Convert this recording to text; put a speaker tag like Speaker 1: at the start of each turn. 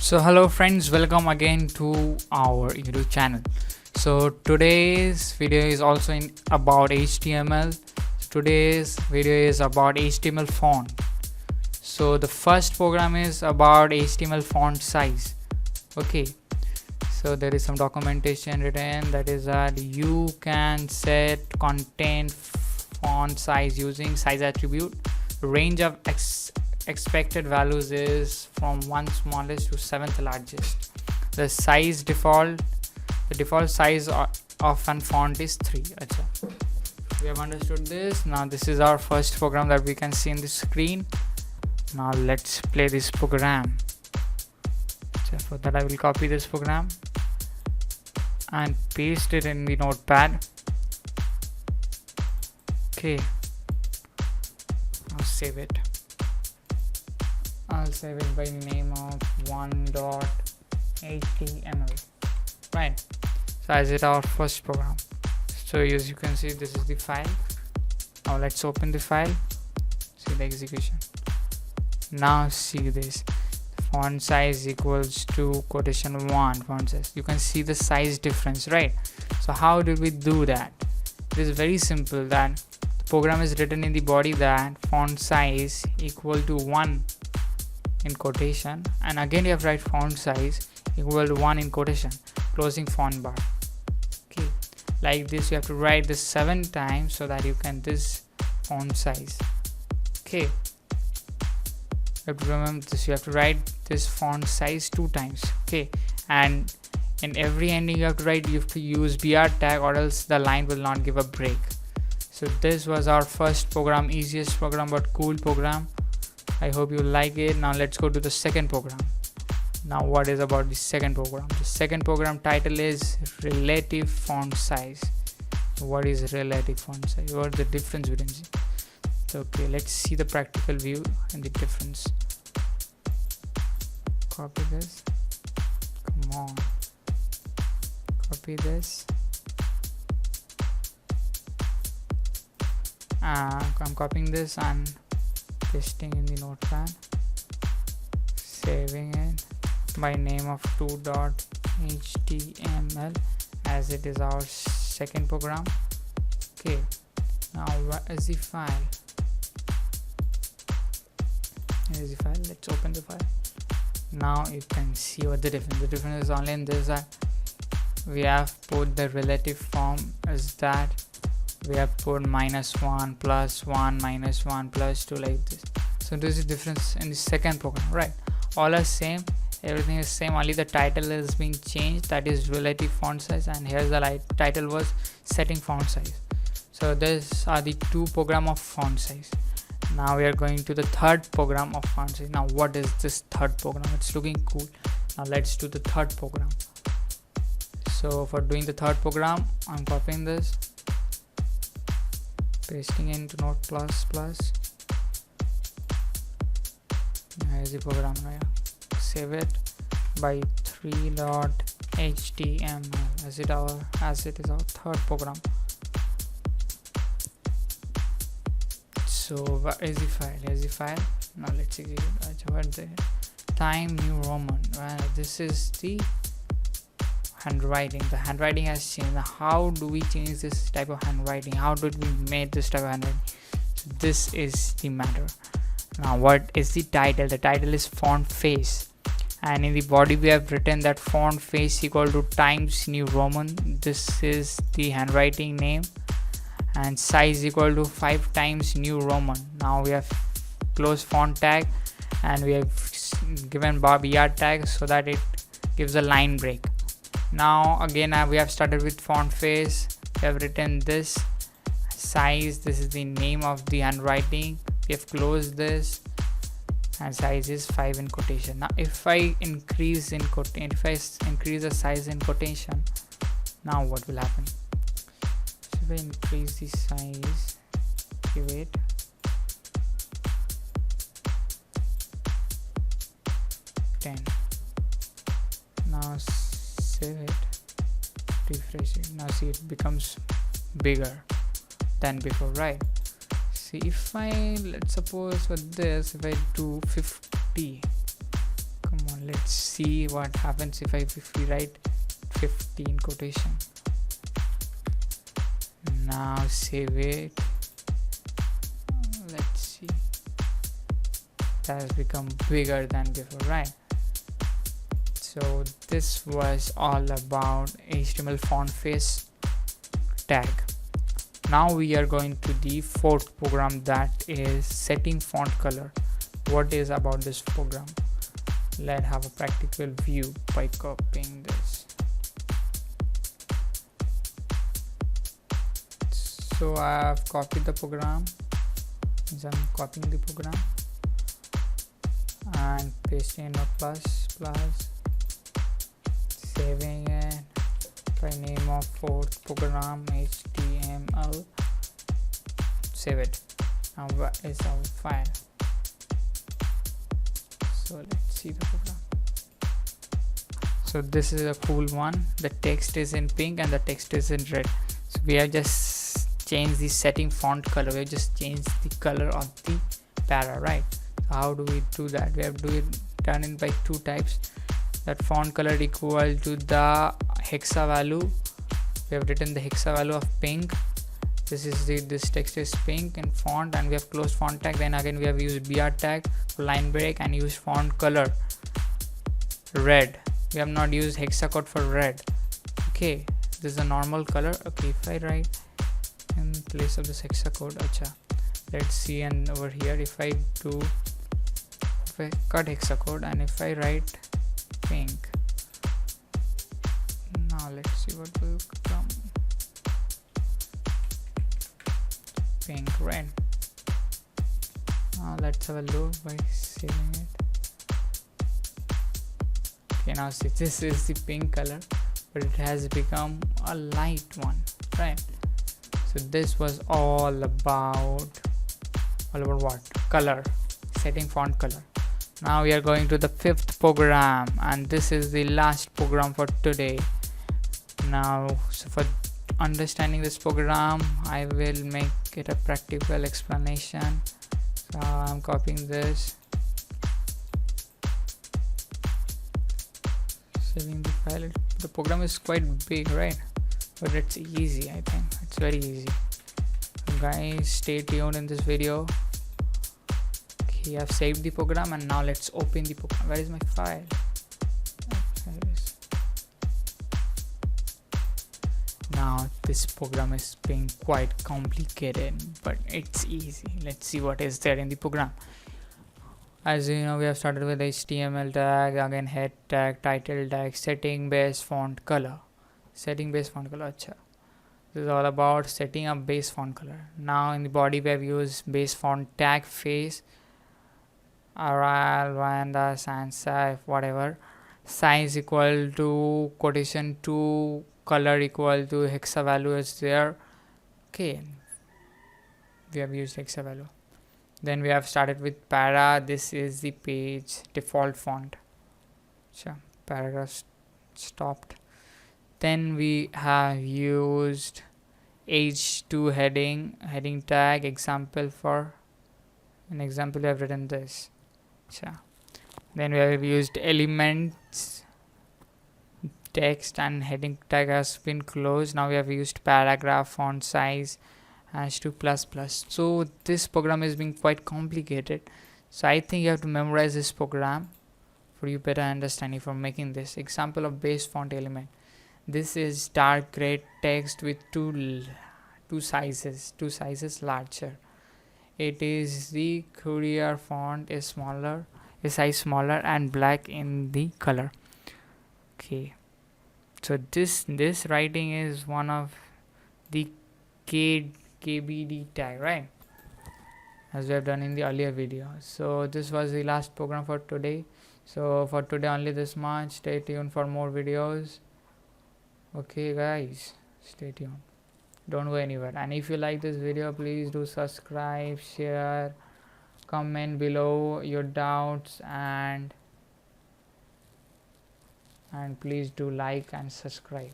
Speaker 1: So hello friends, welcome again to our YouTube channel. So today's video is also about HTML. Today's video is about HTML font. So the first program is about HTML font size. Okay, so there is some documentation written that is that you can set content font size using size attribute. Range of expected values is from 1 smallest to 7th largest. The default size of an font is 3. Achha. We have understood this. Now this is our first program that we can see in the screen. Now let's play this program. So for that I will copy this program and paste it in the notepad. Okay, I'll save it. I'll save it by name of 1.html. Right, so as it our first program. So as you can see, this is the file. Now let's open the file, see the execution. Now see this font size equals to quotation 1 font size. You can see the size difference, right? So how did we do that? It is very simple. That the program is written in the body that font size equal to 1 in quotation, and again you have to write font size equal to 1 in quotation, closing font bar. Okay, like this you have to write this 7 times so that you can this font size. Okay, you have to remember this, you have to write this font size 2 times. Okay, and in every ending you have to write, you have to use br tag or else the line will not give a break. So this was our first program, easiest program but cool program. I hope you like it. Now let's go to the second program. Now what is about the second program? The second program title is relative font size. What is relative font size? What is the difference between them? Okay, let's see the practical view and the difference. Copy this. Come on. Copy this. I'm copying this and pasting in the notepad, saving it by name of 2.html as it is our second program. Okay, now what is the file? Here's the file. Let's open the file. Now you can see what the difference. The difference is only in this that we have put the relative form as that we have put -1 +1 -1 +2 like this. So this is the difference in the second program, right? All are same, everything is same, only the title is being changed, that is relative font size, and here's the title was setting font size. So these are the two program of font size. Now we are going to the third program of font size. Now what is this third program? It's looking cool. Now let's do the third program. So for doing the third program, I'm copying this, pasting into Note++. Here's the program now. Save it by 3.html as it is our third program. So what is the file? Here's the file. Now let's see what the time New Roman. This is the handwriting. The handwriting has changed. Now how do we change this type of handwriting? How did we make this type of handwriting? So this is the matter. Now what is the title? The title is font face, and in the body we have written that font face equal to times New Roman. This is the handwriting name, and size equal to 5 times New Roman. Now we have closed font tag and we have given br tag so that it gives a line break. Now again we have started with font face. We have written this size, this is the name of the handwriting. We have closed this, and size is 5 in quotation. Now if I increase the size in quotation, now what will happen? So if I increase the size, give it ten. Now save it, refresh it. Now see, it becomes bigger than before, right? See, if I, let's suppose for this, if I do 50, come on, let's see what happens if we write 15 quotation. Now save it. Let's see, it has become bigger than before, right? So this was all about HTML font face tag. Now we are going to the fourth program, that is setting font color. What is about this program? Let's have a practical view by copying this. So I have copied the program. So I'm copying the program and pasting in a plus, saving it by name of fourth program HTML. Save it. Now what is our file? So let's see the program. So this is a cool one. The text is in pink and the text is in red. So we have just changed the setting font color. We have just changed the color of the para, right? So how do we do that? We have to do it done in by two types. That font color equal to the hexa value. We have written the hexa value of pink. This text is pink in font, and we have closed font tag. Then again we have used br tag for line break and used font color red. We have not used hexa code for red. Okay, this is a normal color. Okay, if I write in place of this hexa code, let's see, and over here if I cut hexa code and if I write pink, now let's see what will come. Pink, red. Now let's have a look by saving it. Okay, now see, this is the pink color, but it has become a light one, right? So this was all about what? Color, setting font color. Now we are going to the fifth program, and this is the last program for today. Now, so for understanding this program, I will make it a practical explanation. So I'm copying this, saving the file. The program is quite big, right? But it's easy. I think it's very easy. So guys, stay tuned in this video. Okay, I've saved the program, and now let's open the program. Where is my file? There it is. Now this program is being quite complicated, but it's easy. Let's see what is there in the program. As you know, we have started with HTML tag, again head tag, title tag, setting base font color. Setting base font color. This is all about setting up base font color. Now in the body we have used base font tag face, RL, Vanda, sans serif, whatever. Size equal to quotation 2, color equal to hexa value is there. Okay, we have used hexa value. Then we have started with para. This is the page default font. Paragraph stopped. Then we have used h2 heading tag example. For an example we have written this. Then we have used elements text, and heading tag has been closed. Now we have used paragraph font size #++. So this program is being quite complicated, so I think you have to memorize this program for you better understanding for making this example of base font element. This is dark gray text with two sizes larger. It is the Courier font is size smaller and black in the color. Okay, so this writing is one of the KBD tag, right, as we have done in the earlier video. So this was the last program for today. So for today only this much. Stay tuned for more videos. Okay guys, stay tuned, don't go anywhere. And if you like this video, please do subscribe, share, comment below your doubts, and please do like and subscribe.